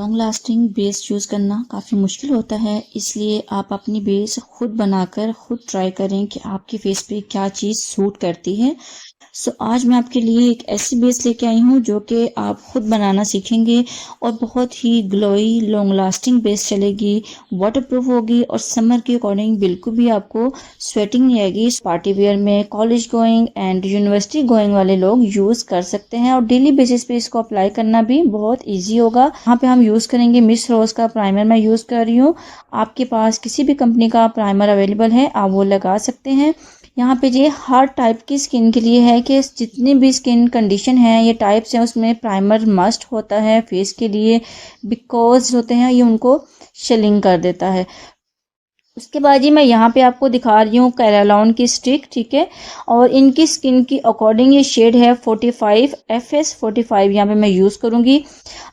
Long lasting base choose करना काफ़ी मुश्किल होता है, इसलिए आप अपनी बेस खुद बनाकर खुद ट्राई करें कि आपके फेस पे क्या चीज़ सूट करती है। आज मैं आपके लिए एक ऐसी बेस लेके आई हूँ जो कि आप खुद बनाना सीखेंगे और बहुत ही ग्लोई लॉन्ग लास्टिंग बेस चलेगी, वाटरप्रूफ होगी और समर के अकॉर्डिंग बिल्कुल भी आपको स्वेटिंग नहीं आएगी। पार्टी वेयर में, college going and university going वाले लोग यूज़ कर सकते हैं और डेली बेसिस पे इसको अप्लाई करना भी बहुत ईजी होगा। यहाँ पे हम यूज़ करेंगे मिस रोज़ का प्राइमर मैं यूज़ कर रही हूँ। आपके पास किसी भी कंपनी का प्राइमर अवेलेबल है, आप वो लगा सकते हैं। यहाँ पे ये हर टाइप की स्किन के लिए है कि जितनी भी स्किन कंडीशन है, ये टाइप्स हैं, उसमें प्राइमर मस्ट होता है फेस के लिए, बिकॉज होते हैं ये उनको शेलिंग कर देता है। उसके बाद जी मैं यहाँ पे आपको दिखा रही हूँ कैरालॉन की स्टिक, ठीक है, और इनकी स्किन की अकॉर्डिंग ये शेड है 45 FS 45 यहाँ पे मैं यूज़ करूँगी।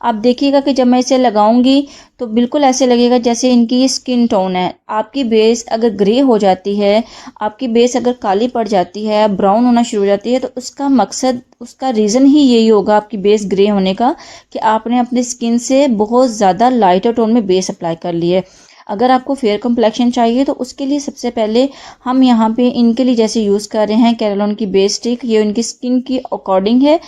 आप देखिएगा कि जब मैं इसे लगाऊंगी तो बिल्कुल ऐसे लगेगा जैसे इनकी ये स्किन टोन है। आपकी बेस अगर ग्रे हो जाती है, आपकी बेस अगर काली पड़ जाती है, ब्राउन होना शुरू हो जाती है, तो उसका मकसद, उसका रीज़न ही यही होगा आपकी बेस ग्रे होने का, कि आपने अपनी स्किन से बहुत ज़्यादा लाइटर टोन में बेस अप्लाई कर ली है। अगर आपको फेयर कम्प्लेक्शन चाहिए तो उसके लिए सबसे पहले हम यहाँ पे इनके लिए जैसे यूज़ कर रहे हैं कैरालॉन की बेस स्टिक, ये उनकी स्किन की अकॉर्डिंग है।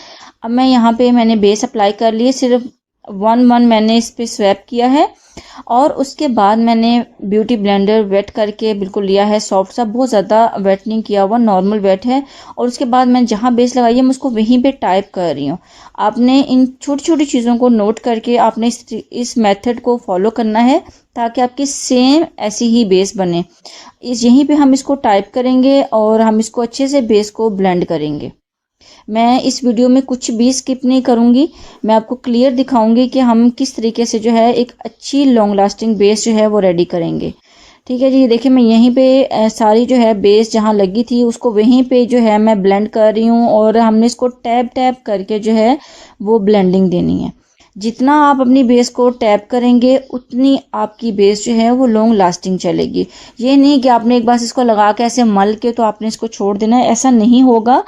अब मैं यहाँ पे मैंने बेस अप्लाई कर लिए, सिर्फ वन मैंने इस पे स्वैप किया है और उसके बाद मैंने ब्यूटी ब्लेंडर वेट करके बिल्कुल लिया है सॉफ्ट सा, बहुत ज़्यादा वेट नहीं किया हुआ, नॉर्मल वेट है। और उसके बाद मैं जहाँ बेस लगाई है मैं उसको वहीं पे टाइप कर रही हूँ। आपने इन छोटी छोटी चीज़ों को नोट करके आपने इस मेथड को फॉलो करना है ताकि आपकी सेम ऐसी ही बेस बने। यहीं पे हम इसको टाइप करेंगे और हम इसको अच्छे से बेस को ब्लेंड करेंगे। मैं इस वीडियो में कुछ भी स्किप नहीं करूँगी, मैं आपको क्लियर दिखाऊंगी कि हम किस तरीके से जो है एक अच्छी लॉन्ग लास्टिंग बेस जो है वो रेडी करेंगे। ठीक है जी, देखिए मैं यहीं पे सारी जो है बेस जहाँ लगी थी उसको वहीं पे जो है मैं ब्लेंड कर रही हूँ और हमने इसको टैप टैप करके जो है वो ब्लेंडिंग देनी है। जितना आप अपनी बेस को टैप करेंगे उतनी आपकी बेस जो है वो लॉन्ग लास्टिंग चलेगी। ये नहीं कि आपने एक बार इसको लगा के ऐसे मल के तो आपने इसको छोड़ देना है, ऐसा नहीं होगा।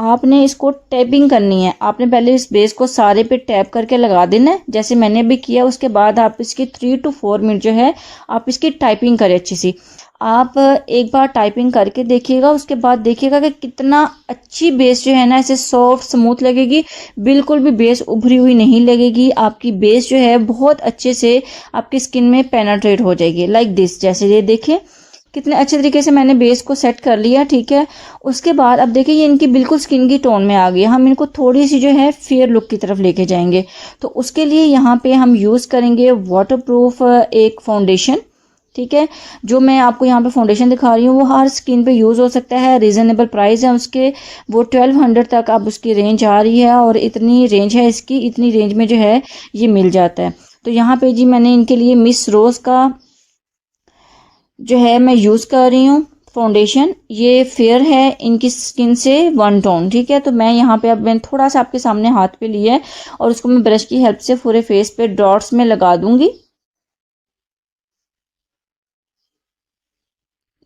आपने इसको टैपिंग करनी है, आपने पहले इस बेस को सारे पे टैप करके लगा देना है जैसे मैंने भी किया। उसके बाद आप इसकी 3 to 4 मिनट जो है आप इसकी टाइपिंग करें अच्छी सी। आप एक बार टाइपिंग करके देखिएगा, उसके बाद देखिएगा कि कितना अच्छी बेस जो है ना ऐसे सॉफ्ट स्मूथ लगेगी, बिल्कुल भी बेस उभरी हुई नहीं लगेगी। आपकी बेस जो है बहुत अच्छे से आपकी स्किन में पेनेट्रेट हो जाएगी, लाइक दिस। जैसे ये देखिए कितने अच्छे तरीके से मैंने बेस को सेट कर लिया, ठीक है। उसके बाद अब देखिए ये इनकी बिल्कुल स्किन की टोन में आ गई, हम इनको थोड़ी सी जो है फेयर लुक की तरफ लेके जाएंगे। तो उसके लिए यहाँ पे हम यूज़ करेंगे वाटरप्रूफ एक फाउंडेशन, ठीक है। जो मैं आपको यहाँ पे फाउंडेशन दिखा रही हूँ वो हर स्किन पे यूज़ हो सकता है, रीज़नेबल प्राइस है उसके, वो 1200 तक अब उसकी रेंज आ रही है और इतनी रेंज है इसकी, इतनी रेंज में जो है ये मिल जाता है। तो यहाँ पे जी मैंने इनके लिए मिस रोज़ का जो है मैं यूज़ कर रही हूँ फाउंडेशन, ये फेयर है इनकी स्किन से 1 टोन, ठीक है। तो मैं यहाँ पे अब मैंने थोड़ा सा आपके सामने हाथ पे लिया है और उसको मैं ब्रश की हेल्प से पूरे फेस पे डॉट्स में लगा दूंगी।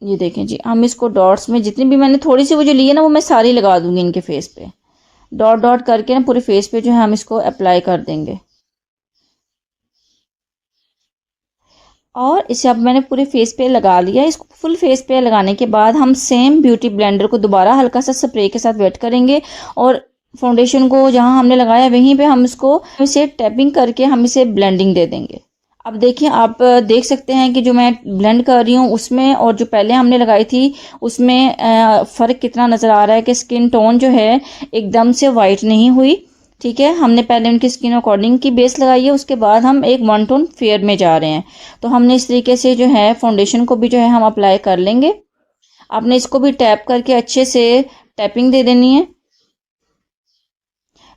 ये देखें जी, हम इसको डॉट्स में जितनी भी मैंने थोड़ी सी वो जो ली है ना वो मैं सारी लगा दूंगी इनके फेस पे, डॉट डॉट करके ना पूरे फेस पे जो है हम इसको अप्लाई कर देंगे। और इसे अब मैंने पूरे फेस पे लगा लिया। इसको फुल फेस पे लगाने के बाद हम सेम ब्यूटी ब्लेंडर को दोबारा हल्का सा स्प्रे के साथ वेट करेंगे और फाउंडेशन को जहां हमने लगाया वहीं पे हम इसको इसे टैपिंग करके हम इसे ब्लेंडिंग दे देंगे। अब देखिए आप देख सकते हैं कि जो मैं ब्लेंड कर रही हूँ उसमें और जो पहले हमने लगाई थी उसमें फ़र्क कितना नज़र आ रहा है कि स्किन टोन जो है एकदम से वाइट नहीं हुई, ठीक है। हमने पहले उनकी स्किन अकॉर्डिंग की बेस लगाई है, उसके बाद हम एक 1 टोन फेयर में जा रहे हैं। तो हमने इस तरीके से जो है फाउंडेशन को भी जो है हम अप्लाई कर लेंगे। आपने इसको भी टैप करके अच्छे से टैपिंग दे देनी है।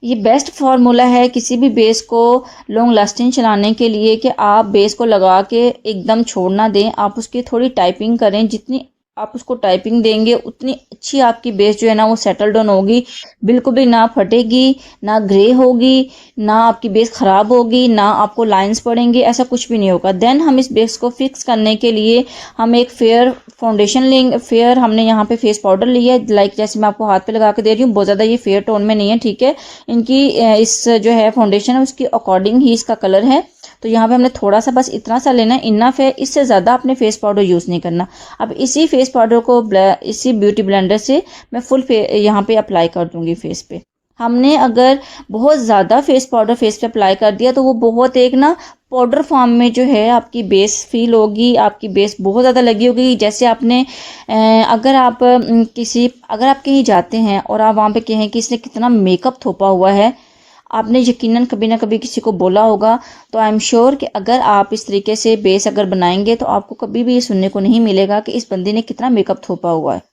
ये बेस्ट फार्मूला है किसी भी बेस को लॉन्ग लास्टिंग चलाने के लिए कि आप बेस को लगा के एकदम छोड़ ना दें, आप उसकी थोड़ी टाइपिंग करें। जितनी आप उसको टाइपिंग देंगे उतनी अच्छी आपकी बेस जो है ना वो सेटल डाउन होगी, बिल्कुल भी ना फटेगी, ना ग्रे होगी, ना आपकी बेस ख़राब होगी, ना आपको लाइंस पड़ेंगे, ऐसा कुछ भी नहीं होगा। देन हम इस बेस को फिक्स करने के लिए हम एक फेयर फाउंडेशन लेंगे। फेयर हमने यहाँ पे फेस पाउडर लिया है, लाइक जैसे मैं आपको हाथ पे लगा के दे रही हूँ, बहुत ज़्यादा ये फेयर टोन में नहीं है, ठीक है। इनकी इस जो है फाउंडेशन है उसकी अकॉर्डिंग ही इसका कलर है। तो यहाँ पे हमने थोड़ा सा बस इतना सा लेना है, इनफ है, इससे ज़्यादा अपने फेस पाउडर यूज़ नहीं करना। अब इसी फेस पाउडर को इसी ब्यूटी ब्लेंडर से मैं फुल यहाँ पे अप्लाई कर दूँगी फेस पे। हमने अगर बहुत ज़्यादा फेस पाउडर फेस पे अप्लाई कर दिया तो वो बहुत एक ना पाउडर फॉर्म में जो है आपकी बेस फील होगी, आपकी बेस बहुत ज़्यादा लगी होगी। जैसे आपने अगर आप अगर आप कहीं जाते हैं और आप वहाँ पे कहें कि इसने कितना मेकअप थोपा हुआ है, आपने यकीनन कभी ना कभी किसी को बोला होगा। तो आई एम श्योर कि अगर आप इस तरीके से बेस अगर बनाएंगे तो आपको कभी भी ये सुनने को नहीं मिलेगा कि इस बंदे ने कितना मेकअप थोपा हुआ है।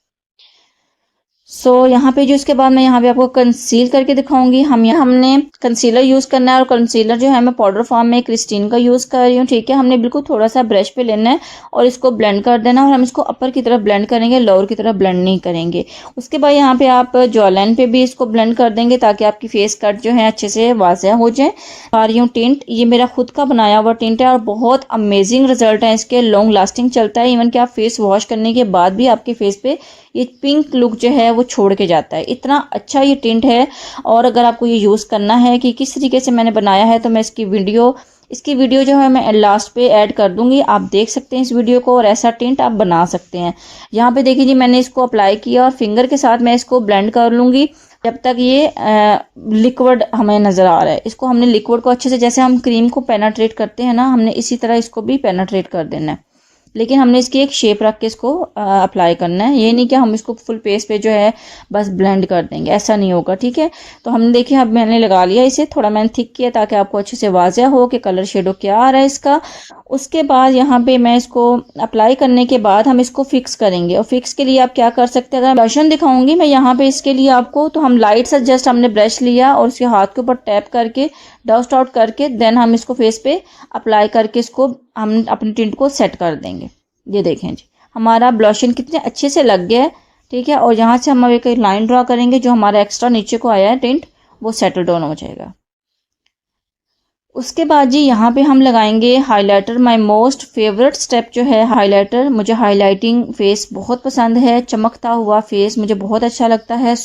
यहाँ पे जो इसके बाद मैं यहाँ पे आपको कंसील करके दिखाऊंगी। हमने कंसीलर यूज़ करना है और कंसीलर जो है मैं पाउडर फॉर्म में क्रिस्टीन का यूज़ कर रही हूँ, ठीक है। हमने बिल्कुल थोड़ा सा ब्रश पे लेना है और इसको ब्लेंड कर देना, और हम इसको अपर की तरफ ब्लेंड करेंगे, लोअर की तरफ ब्लेंड नहीं करेंगे। उसके बाद यहाँ पे आप जॉ लाइन पे भी इसको ब्लेंड कर देंगे ताकि आपकी फेस कट जो है अच्छे से वाज़ह हो जाए। आ रही हूँ टिंट, ये मेरा खुद का बनाया हुआ टिंट है और बहुत अमेजिंग रिजल्ट है इसके, लॉन्ग लास्टिंग चलता है। इवन कि आप फेस वॉश करने के बाद भी आपके फेस पे ये पिंक लुक जो है वो छोड़ के जाता है, इतना अच्छा ये टिंट है। और अगर आपको ये यूज़ करना है कि किस तरीके से मैंने बनाया है तो मैं इसकी वीडियो जो है मैं लास्ट पे ऐड कर दूंगी, आप देख सकते हैं इस वीडियो को और ऐसा टिंट आप बना सकते हैं। यहाँ पे देखिए जी, मैंने इसको अप्लाई किया और फिंगर के साथ मैं इसको ब्लेंड कर लूँगी जब तक ये लिक्विड हमें नज़र आ रहा है। इसको हमने लिक्विड को अच्छे से, जैसे हम क्रीम को पेनेट्रेट करते हैं ना, हमने इसी तरह इसको भी पेनेट्रेट कर देना है। लेकिन हमने इसकी एक शेप रख के इसको अप्लाई करना है, ये नहीं कि हम इसको फुल फेस पे जो है बस ब्लेंड कर देंगे, ऐसा नहीं होगा, ठीक है। तो हमने देखिए अब मैंने लगा लिया इसे, थोड़ा मैंने थिक किया ताकि आपको अच्छे से वाज़ह हो कि कलर शेडो क्या आ रहा है इसका। उसके बाद यहाँ पे मैं इसको अप्लाई करने के बाद हम इसको फिक्स करेंगे, और फिक्स के लिए आप क्या कर सकते हैं, अगर लोशन दिखाऊंगी मैं यहाँ पे इसके लिए आपको, तो हम लाइट सा जस्ट हमने ब्रश लिया और उसके हाथ के ऊपर टैप करके डस्ट आउट करके देन हम इसको फेस पे अप्लाई करके इसको हम अपनी टिंट को सेट कर देंगे। ये देखें जी, हमारा ब्लशन कितने अच्छे से लग गया है, ठीक है। और यहाँ से हम अब एक लाइन ड्रा करेंगे, जो हमारा एक्स्ट्रा नीचे को आया है टिंट वो सेटल डाउन हो जाएगा। उसके बाद जी यहाँ पे हम लगाएंगे highlighter. My most favourite step जो है हाइलाइटर, मुझे हाइलाइटिंग फेस बहुत पसंद है, चमकता हुआ फेस मुझे बहुत अच्छा लगता है।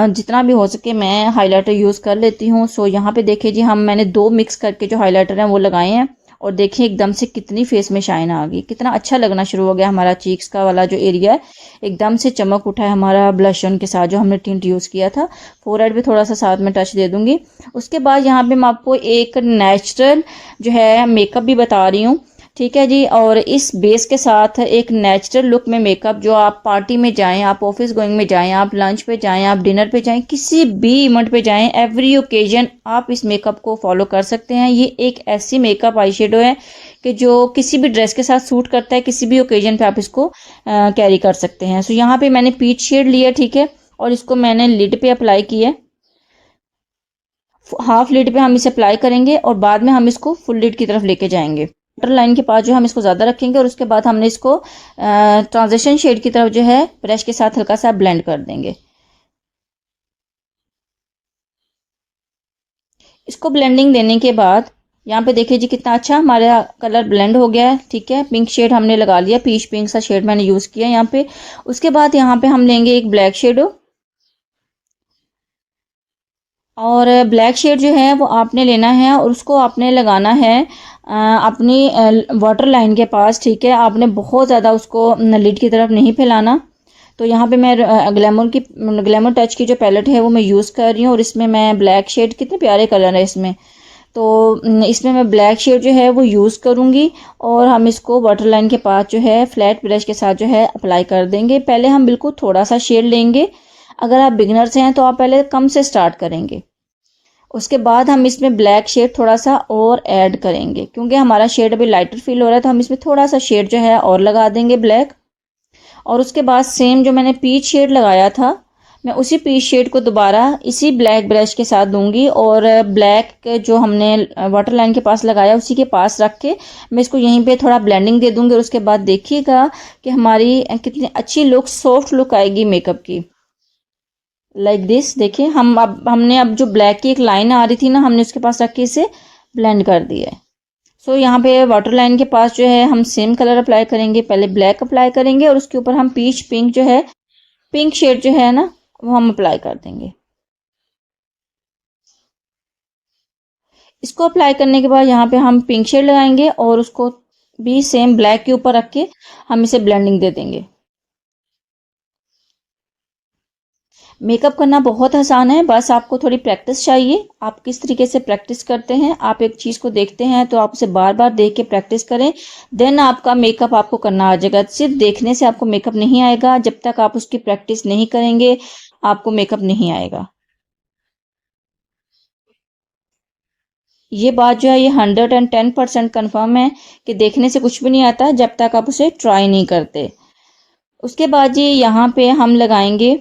जितना भी हो सके मैं हाइलाइटर यूज़ कर लेती हूँ। यहाँ पे देखिए जी, मैंने 2 मिक्स करके जो हाइलाइटर हैं वो लगाए हैं, और देखिए एकदम से कितनी फेस में शाइन आ गई, कितना अच्छा लगना शुरू हो गया। हमारा चीक्स का वाला जो एरिया है एकदम से चमक उठा है हमारा ब्लशन के साथ जो हमने टिंट यूज़ किया था। फोरहेड भी थोड़ा सा साथ में टच दे दूंगी। उसके बाद यहाँ पे मैं आपको एक नेचुरल जो है मेकअप भी बता रही हूँ, ठीक है जी। और इस बेस के साथ एक नेचुरल लुक में मेकअप, जो आप पार्टी में जाएं, आप ऑफिस गोइंग में जाएं, आप लंच पे जाएं, आप डिनर पे जाएं, किसी भी इवेंट पे जाएं, एवरी ओकेजन आप इस मेकअप को फॉलो कर सकते हैं। ये एक ऐसी मेकअप आई शेडो है कि जो किसी भी ड्रेस के साथ सूट करता है, किसी भी ओकेजन पे आप इसको कैरी कर सकते हैं। यहाँ पे मैंने पीच शेड लिया, ठीक है, और इसको मैंने लिड पे अप्लाई किया, हाफ लिड पे हम इसे अप्लाई करेंगे और बाद में हम इसको फुल लिड की तरफ लेके जाएंगे। वाटर लाइन के पास जो हम इसको ज़्यादा रखेंगे और उसके बाद हमने इसको ट्रांजिशन शेड की तरफ जो है ब्रश के साथ हल्का सा ब्लेंड कर देंगे। इसको ब्लेंडिंग देने के बाद यहाँ पे देखिए जी कितना अच्छा हमारा कलर ब्लेंड हो गया है, ठीक है। पिंक शेड हमने लगा लिया, पीच पिंक सा शेड मैंने यूज़ किया यहाँ पे। उसके बाद यहाँ पे हम लेंगे एक ब्लैक शेडो, और ब्लैक शेड जो है वो आपने लेना है और उसको आपने लगाना है अपनी वाटर लाइन के पास, ठीक है। आपने बहुत ज़्यादा उसको लिड की तरफ नहीं फैलाना। तो यहाँ पे मैं ग्लैमर टच की जो पैलेट है वो मैं यूज़ कर रही हूँ, और इसमें मैं ब्लैक शेड, कितने प्यारे कलर है इसमें, तो इसमें मैं ब्लैक शेड जो है वो यूज़ करूँगी। और हम इसको वाटर लाइन के पास जो है फ्लैट ब्रश के साथ जो है अप्लाई कर देंगे। पहले हम बिल्कुल थोड़ा सा शेड लेंगे, अगर आप बिगनर्स हैं तो आप पहले कम से स्टार्ट करेंगे। उसके बाद हम इसमें ब्लैक शेड थोड़ा सा और ऐड करेंगे, क्योंकि हमारा शेड अभी लाइटर फील हो रहा है, तो हम इसमें थोड़ा सा शेड जो है और लगा देंगे ब्लैक। और उसके बाद सेम जो मैंने पीच शेड लगाया था, मैं उसी पीच शेड को दोबारा इसी ब्लैक ब्रश के साथ दूंगी, और ब्लैक जो हमने वाटर लाइन के पास लगाया उसी के पास रख के मैं इसको यहीं पे थोड़ा ब्लेंडिंग दे दूंगी। और उसके बाद देखिएगा कि हमारी कितनी अच्छी लुक, सॉफ्ट लुक आएगी मेकअप की, लाइक दिस। देखिए हमने अब जो ब्लैक की एक लाइन आ रही थी ना, हमने उसके पास रख के इसे ब्लेंड कर दिया है। यहाँ पे वाटर लाइन के पास जो है हम सेम कलर अप्लाई करेंगे, पहले ब्लैक अप्लाई करेंगे और उसके ऊपर हम पीच पिंक जो है, पिंक शेड जो है ना वो हम अप्लाई कर देंगे। इसको अप्लाई करने के बाद यहाँ पे हम पिंक शेड लगाएंगे और उसको भी सेम ब्लैक के ऊपर रख के हम इसे ब्लेंडिंग दे देंगे। मेकअप करना बहुत आसान है, बस आपको थोड़ी प्रैक्टिस चाहिए। आप किस तरीके से प्रैक्टिस करते हैं, आप एक चीज़ को देखते हैं तो आप उसे बार बार देख के प्रैक्टिस करें, देन आपका मेकअप आपको करना आ जाएगा। सिर्फ देखने से आपको मेकअप नहीं आएगा, जब तक आप उसकी प्रैक्टिस नहीं करेंगे आपको मेकअप नहीं आएगा। ये बात जो है ये 110% कन्फर्म है कि देखने से कुछ भी नहीं आता जब तक आप उसे ट्राई नहीं करते। उसके बाद जी यहाँ पे हम लगाएंगे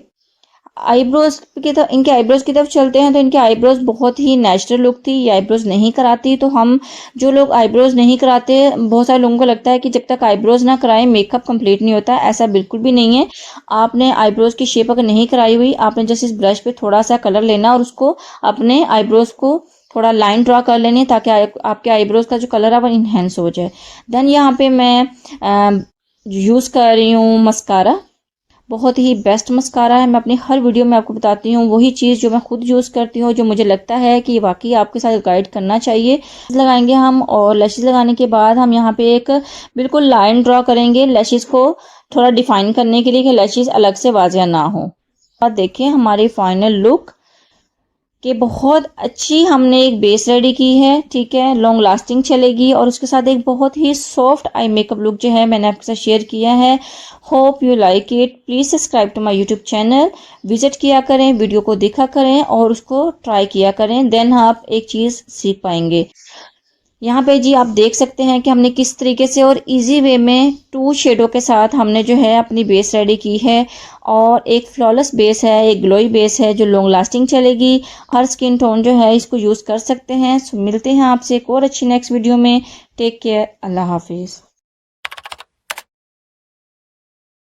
आईब्रोज की तरफ। इनके आईब्रोज की तरफ चलते हैं तो इनके आईब्रोज बहुत ही नेचुरल लुक थी, ये आईब्रोज नहीं कराती। तो हम जो लोग आईब्रोज नहीं कराते, बहुत सारे लोगों को लगता है कि जब तक आईब्रोज ना कराएं मेकअप कंप्लीट नहीं होता, ऐसा बिल्कुल भी नहीं है। आपने आईब्रोज की शेप अगर नहीं कराई हुई, आपने जैसे इस ब्रश पे थोड़ा सा कलर लेना और उसको अपने आईब्रोज को थोड़ा लाइन ड्रा कर लेनी ताकि आपके आईब्रोज का जो कलर है वो इन्हेंस हो जाए। देन यहाँ पे मैं यूज़ कर रही हूँ मस्कारा। बहुत ही बेस्ट मस्कारा है, मैं अपनी हर वीडियो में आपको बताती हूँ वही चीज़ जो मैं खुद यूज़ करती हूँ, जो मुझे लगता है कि वाकई आपके साथ गाइड करना चाहिए। लगाएंगे हम और लैशेस लगाने के बाद हम यहाँ पे एक बिल्कुल लाइन ड्रॉ करेंगे लैशेस को थोड़ा डिफाइन करने के लिए कि लैशेस अलग से वाजिया ना हो। और देखिए हमारी फाइनल लुक कि बहुत अच्छी हमने एक बेस रेडी की है, ठीक है, लॉन्ग लास्टिंग चलेगी और उसके साथ एक बहुत ही सॉफ्ट आई मेकअप लुक जो है मैंने आपके साथ शेयर किया है। Hope you like it. Please subscribe to my YouTube channel, visit किया करें, वीडियो को देखा करें और उसको ट्राई किया करें, देन आप एक चीज़ सीख पाएंगे। यहाँ पे जी आप देख सकते हैं कि हमने किस तरीके से और इजी वे में 2 शेडों के साथ हमने जो है अपनी बेस रेडी की है और एक फ्लॉलेस बेस है, एक ग्लोई बेस है जो लॉन्ग लास्टिंग चलेगी। हर स्किन टोन जो है इसको यूज़ कर सकते हैं। सो मिलते हैं आपसे एक और अच्छी नेक्स्ट वीडियो में। टेक केयर, अल्लाह हाफिज़।